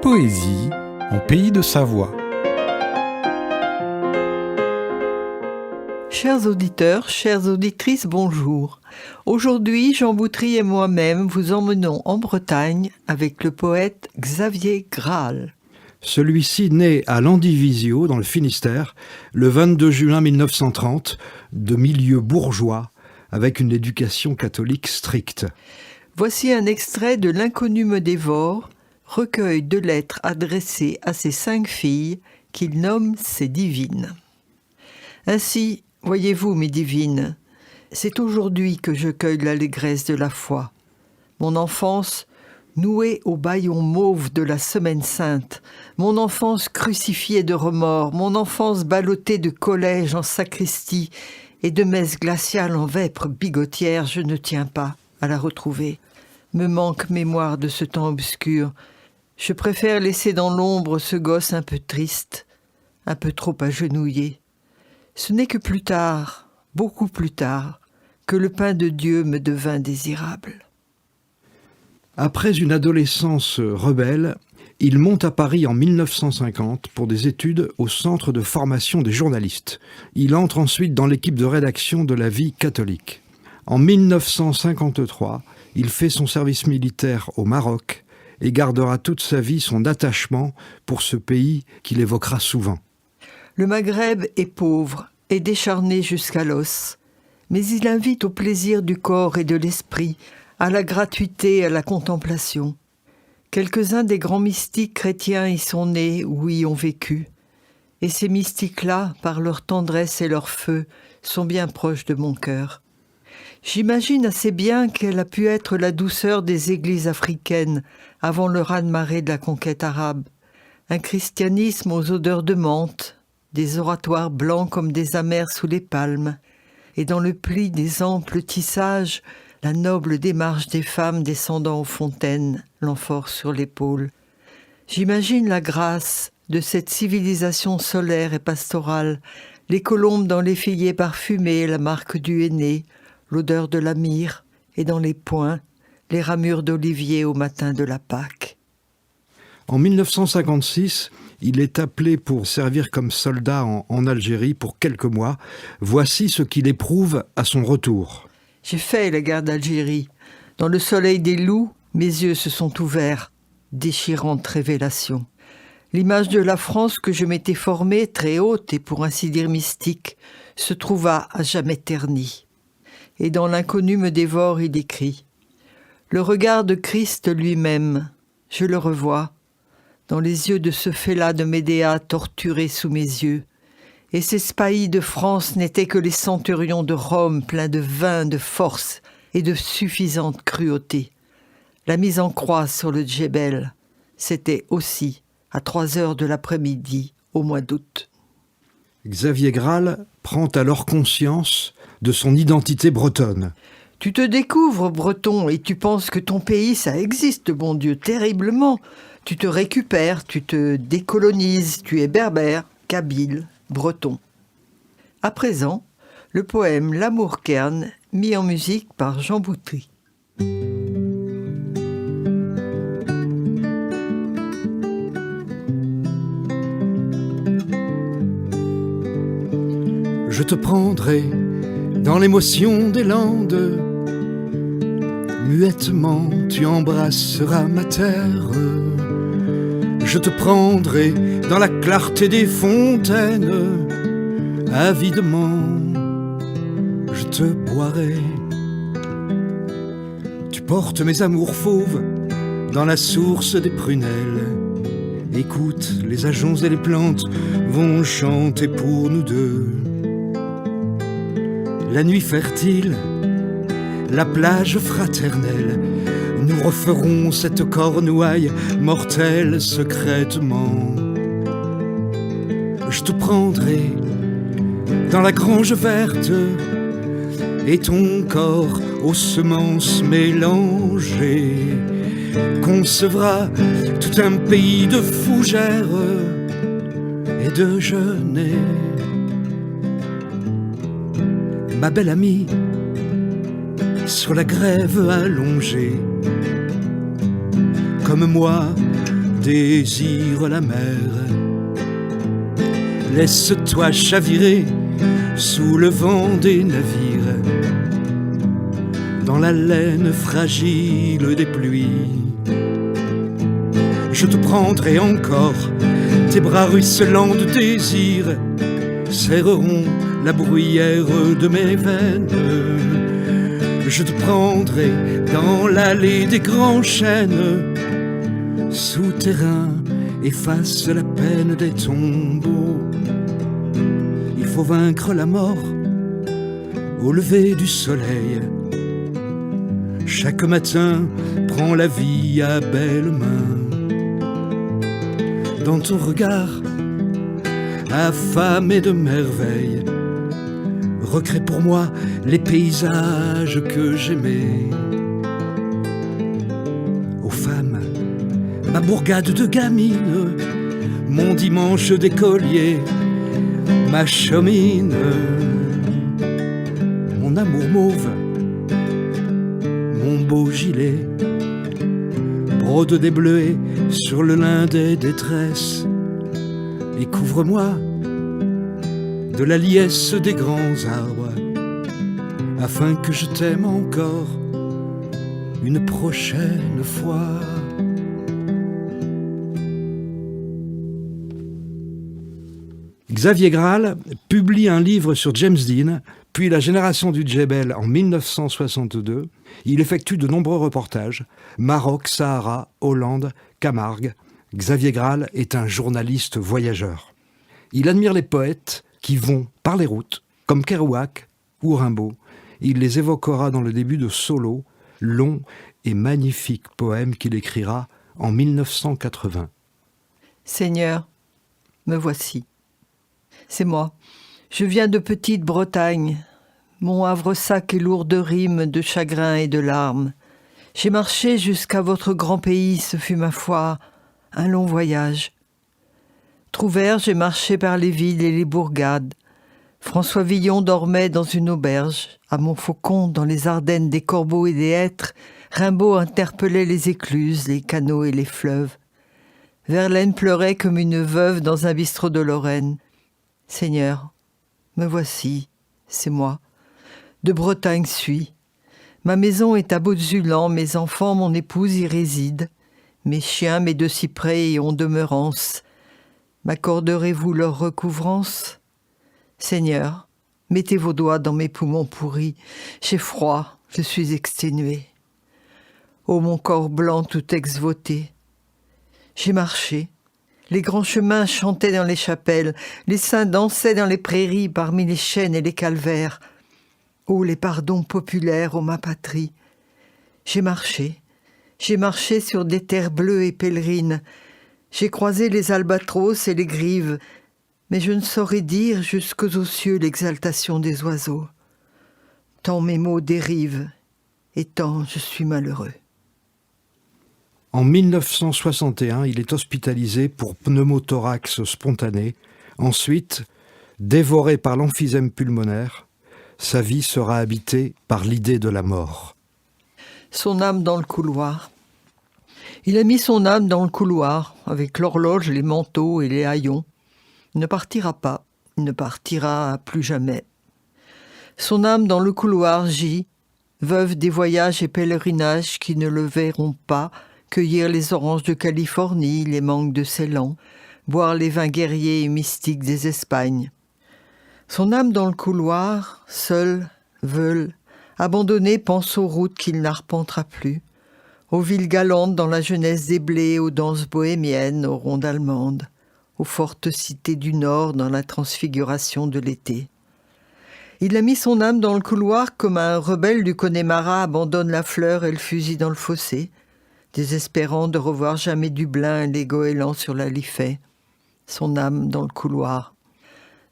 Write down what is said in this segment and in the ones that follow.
poésie en pays de Savoie. Chers auditeurs, chères auditrices, bonjour. Aujourd'hui, Jean Boutry et moi-même vous emmenons en Bretagne avec le poète Xavier Graal. Celui-ci naît à Landivisiau, dans le Finistère, le 22 juin 1930, de milieu bourgeois, avec une éducation catholique stricte. Voici un extrait de L'inconnu me dévore, recueil de lettres adressées à ses 5 filles qu'il nomme ses divines. Ainsi, voyez-vous, mes divines, c'est aujourd'hui que je cueille l'allégresse de la foi. Mon enfance nouée au bâillon mauve de la Semaine Sainte, mon enfance crucifiée de remords, mon enfance ballottée de collège en sacristie et de messe glaciale en vêpres bigotières, je ne tiens pas à la retrouver. Me manque mémoire de ce temps obscur. Je préfère laisser dans l'ombre ce gosse un peu triste, un peu trop agenouillé. Ce n'est que plus tard, beaucoup plus tard, que le pain de Dieu me devint désirable. Après une adolescence rebelle, il monte à Paris en 1950 pour des études au Centre de formation des journalistes. Il entre ensuite dans l'équipe de rédaction de La Vie catholique. En 1953, il fait son service militaire au Maroc et gardera toute sa vie son attachement pour ce pays qu'il évoquera souvent. Le Maghreb est pauvre et décharné jusqu'à l'os, mais il invite au plaisir du corps et de l'esprit, à la gratuité et à la contemplation. Quelques-uns des grands mystiques chrétiens y sont nés ou y ont vécu, et ces mystiques-là, par leur tendresse et leur feu, sont bien proches de mon cœur. J'imagine assez bien quelle a pu être la douceur des églises africaines avant le raz-de-marée de la conquête arabe. Un christianisme aux odeurs de menthe, des oratoires blancs comme des amers sous les palmes, et dans le pli des amples tissages, la noble démarche des femmes descendant aux fontaines, l'amphore sur l'épaule. J'imagine la grâce de cette civilisation solaire et pastorale, les colombes dans les figuiers parfumés, la marque du henné, l'odeur de la myrrhe, et dans les poings, les ramures d'olivier au matin de la Pâque. En 1956, il est appelé pour servir comme soldat en Algérie pour quelques mois. Voici ce qu'il éprouve à son retour. J'ai fait la guerre d'Algérie. Dans le soleil des loups, mes yeux se sont ouverts. Déchirante révélation. L'image de la France que je m'étais formée, très haute et pour ainsi dire mystique, se trouva à jamais ternie. Et dans L'inconnu me dévore, il écrit « Le regard de Christ lui-même, je le revois, dans les yeux de ce fella de Médéa torturé sous mes yeux. Et ces spahis de France n'étaient que les centurions de Rome pleins de vin, de force et de suffisante cruauté. La mise en croix sur le Djebel, c'était aussi à 3h de l'après-midi au mois d'août. » Xavier Graal prend alors conscience de son identité bretonne. Tu te découvres breton et tu penses que ton pays, ça existe, bon Dieu, terriblement. Tu te récupères, tu te décolonises, tu es berbère, kabyle, breton. À présent, le poème L'amour kern, mis en musique par Jean Boutry. Je te prendrai dans l'émotion des landes. Muettement, tu embrasseras ma terre. Je te prendrai dans la clarté des fontaines. Avidement, je te boirai. Tu portes mes amours fauves dans la source des prunelles. Écoute, les ajoncs et les plantes vont chanter pour nous deux. La nuit fertile, la plage fraternelle, nous referons cette cornouaille mortelle secrètement. Je te prendrai dans la grange verte et ton corps aux semences mélangées concevra tout un pays de fougères et de genêts. Ma belle amie, sur la grève allongée, comme moi, désire la mer. Laisse-toi chavirer sous le vent des navires, dans la laine fragile des pluies. Je te prendrai encore, tes bras ruisselants de désir serreront la bruyère de mes veines. Je te prendrai dans l'allée des grands chênes, souterrain efface la peine des tombeaux. Il faut vaincre la mort au lever du soleil. Chaque matin, prends la vie à belles mains. Dans ton regard, affamé de merveilles, recrée pour moi les paysages que j'aimais. Aux femmes, ma bourgade de gamine, mon dimanche d'écolier, ma chaumine, mon amour mauve, mon beau gilet, brode des bleuets sur le lin des détresses, et couvre-moi de la liesse des grands arbres, afin que je t'aime encore une prochaine fois. Xavier Graal publie un livre sur James Dean, puis la génération du Djebel en 1962. Il effectue de nombreux reportages. Maroc, Sahara, Hollande, Camargue. Xavier Graal est un journaliste voyageur. Il admire les poètes qui vont par les routes, comme Kerouac ou Rimbaud. Il les évoquera dans le début de Solo, long et magnifique poème qu'il écrira en 1980. Seigneur, me voici. C'est moi. Je viens de petite Bretagne. Mon havre-sac est lourd de rimes, de chagrin et de larmes. J'ai marché jusqu'à votre grand pays, ce fut ma foi un long voyage. Trouvert, j'ai marché par les villes et les bourgades. François Villon dormait dans une auberge. À Montfaucon, dans les Ardennes des corbeaux et des hêtres, Rimbaud interpellait les écluses, les canaux et les fleuves. Verlaine pleurait comme une veuve dans un bistrot de Lorraine. Seigneur, me voici, c'est moi. De Bretagne suis. Ma maison est à Baudzulan, mes enfants, mon épouse y résident. Mes chiens, mes 2 cyprès y ont demeurance. M'accorderez-vous leur recouvrance? Seigneur, mettez vos doigts dans mes poumons pourris. J'ai froid, je suis exténué. Ô mon corps blanc tout ex-voté. J'ai marché. Les grands chemins chantaient dans les chapelles, les saints dansaient dans les prairies parmi les chênes et les calvaires. Ô les pardons populaires, ô ma patrie. J'ai marché sur des terres bleues et pèlerines. J'ai croisé les albatros et les grives, mais je ne saurais dire jusqu'aux cieux l'exaltation des oiseaux. Tant mes mots dérivent, et tant je suis malheureux. En 1961, il est hospitalisé pour pneumothorax spontané. Ensuite, dévoré par l'emphysème pulmonaire, sa vie sera habitée par l'idée de la mort. Son âme dans le couloir. Il a mis son âme dans le couloir, avec l'horloge, les manteaux et les haillons. Il ne partira pas, il ne partira plus jamais. Son âme dans le couloir gît, veuve des voyages et pèlerinages qui ne le verront pas, cueillir les oranges de Californie, les mangues de Ceylan, boire les vins guerriers et mystiques des Espagnes. Son âme dans le couloir, seul, veule, abandonné, pense aux routes qu'il n'arpentera plus, aux villes galantes dans la jeunesse des blés, aux danses bohémiennes, aux rondes allemandes, aux fortes cités du Nord dans la transfiguration de l'été. Il a mis son âme dans le couloir comme un rebelle du Connemara abandonne la fleur et le fusil dans le fossé, désespérant de revoir jamais Dublin et les goélands sur la Liffey. Son âme dans le couloir,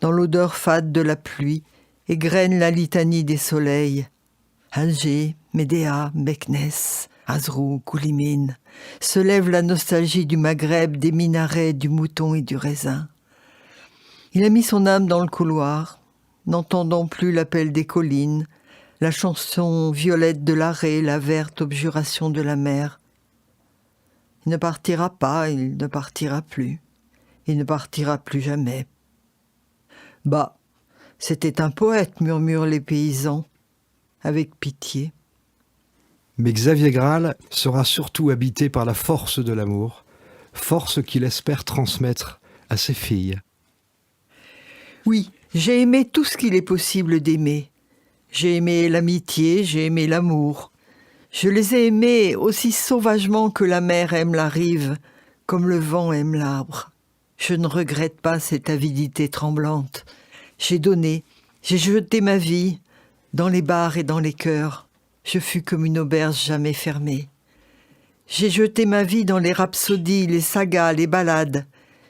dans l'odeur fade de la pluie, égrène la litanie des soleils. Alger, Médéa, Meknès, Azrou, Koulimine, se lève la nostalgie du Maghreb, des minarets, du mouton et du raisin. Il a mis son âme dans le couloir, n'entendant plus l'appel des collines, la chanson violette de l'arrêt, la verte objuration de la mer. Il ne partira pas, il ne partira plus. Il ne partira plus jamais. Bah, c'était un poète, murmurent les paysans, avec pitié. Mais Xavier Graal sera surtout habité par la force de l'amour, force qu'il espère transmettre à ses filles. Oui, j'ai aimé tout ce qu'il est possible d'aimer. J'ai aimé l'amitié, j'ai aimé l'amour. Je les ai aimés aussi sauvagement que la mer aime la rive, comme le vent aime l'arbre. Je ne regrette pas cette avidité tremblante. J'ai donné, j'ai jeté ma vie, dans les bars et dans les cœurs. Je fus comme une auberge jamais fermée. J'ai jeté ma vie dans les rhapsodies, les sagas, les ballades.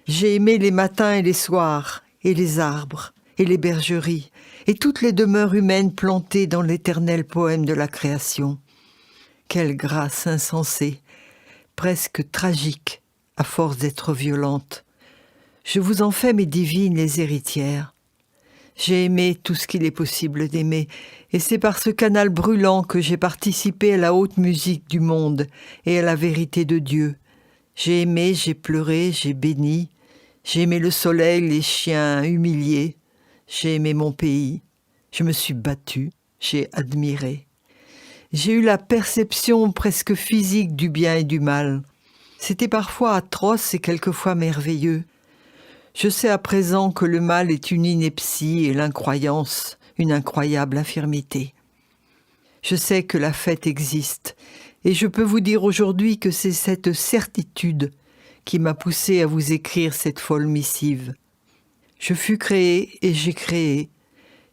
J'ai aimé les matins et les soirs, et les arbres, et les bergeries, et toutes les demeures humaines plantées dans l'éternel poème de la création. Quelle grâce insensée, presque tragique, à force d'être violente. Je vous en fais, mes divines, les héritières. J'ai aimé tout ce qu'il est possible d'aimer, et c'est par ce canal brûlant que j'ai participé à la haute musique du monde et à la vérité de Dieu. J'ai aimé, j'ai pleuré, j'ai béni. J'ai aimé le soleil, les chiens humiliés. J'ai aimé mon pays. Je me suis battue, j'ai admiré. J'ai eu la perception presque physique du bien et du mal. C'était parfois atroce et quelquefois merveilleux. Je sais à présent que le mal est une ineptie et l'incroyance une incroyable infirmité. Je sais que la fête existe, et je peux vous dire aujourd'hui que c'est cette certitude qui m'a poussé à vous écrire cette folle missive. Je fus créé et j'ai créé.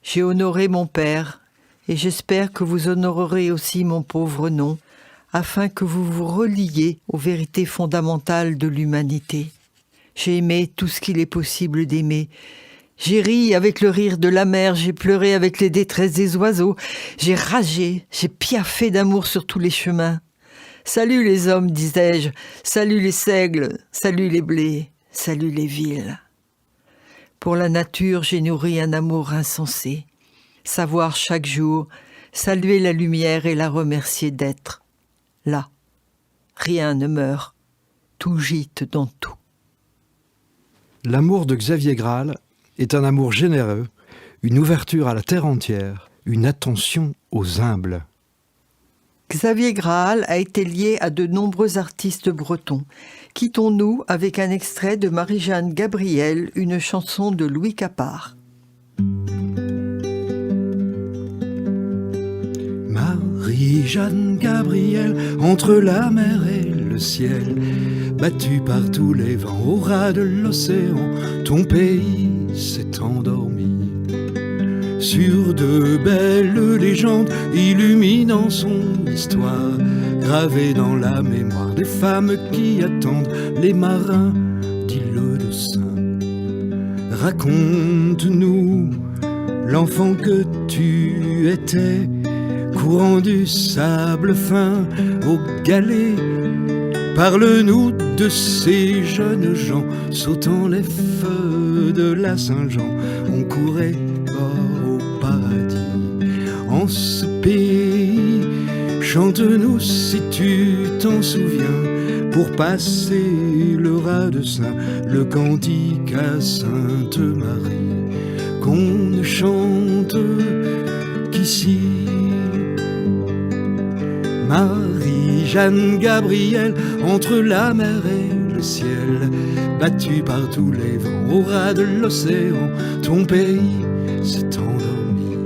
J'ai honoré mon père, et j'espère que vous honorerez aussi mon pauvre nom, afin que vous vous reliez aux vérités fondamentales de l'humanité. J'ai aimé tout ce qu'il est possible d'aimer. J'ai ri avec le rire de la mer, j'ai pleuré avec les détresses des oiseaux, j'ai ragé, j'ai piaffé d'amour sur tous les chemins. Salut les hommes, disais-je, salut les seigles, salut les blés, salut les villes. Pour la nature, j'ai nourri un amour insensé. Savoir chaque jour, saluer la lumière et la remercier d'être. Là, rien ne meurt, tout gîte dans tout. L'amour de Xavier Graal est un amour généreux, une ouverture à la terre entière, une attention aux humbles. Xavier Graal a été lié à de nombreux artistes bretons. Quittons-nous avec un extrait de Marie-Jeanne Gabriel, une chanson de Louis Capart. Marie-Jeanne Gabriel, entre la mer et le ciel, battue par tous les vents au ras de l'océan, ton pays s'est endormi. Sur de belles légendes illuminant son histoire, gravée dans la mémoire des femmes qui attendent les marins d'îles de Sein. Raconte-nous l'enfant que tu étais, courant du sable fin au galet. Parle-nous de ces jeunes gens sautant les feux de la Saint-Jean. On courait au paradis en ce pays. Chante-nous si tu t'en souviens, pour passer le raz de Sein, le cantique à Sainte Marie, qu'on ne chante qu'ici. Marie-Jeanne Gabriel, entre la mer et le ciel, battue par tous les vents au ras de l'océan, ton pays s'est endormi.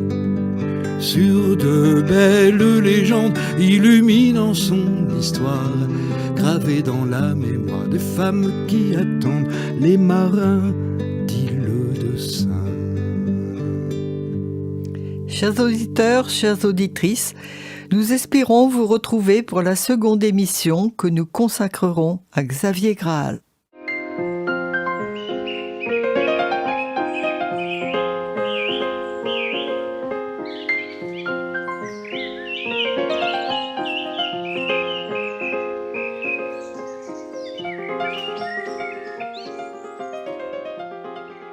Sur de belles légendes illuminant son histoire, gravée dans la mémoire des femmes qui attendent les marins d'îles de Sein. Chers auditeurs, chères auditrices, nous espérons vous retrouver pour la seconde émission que nous consacrerons à Xavier Graal.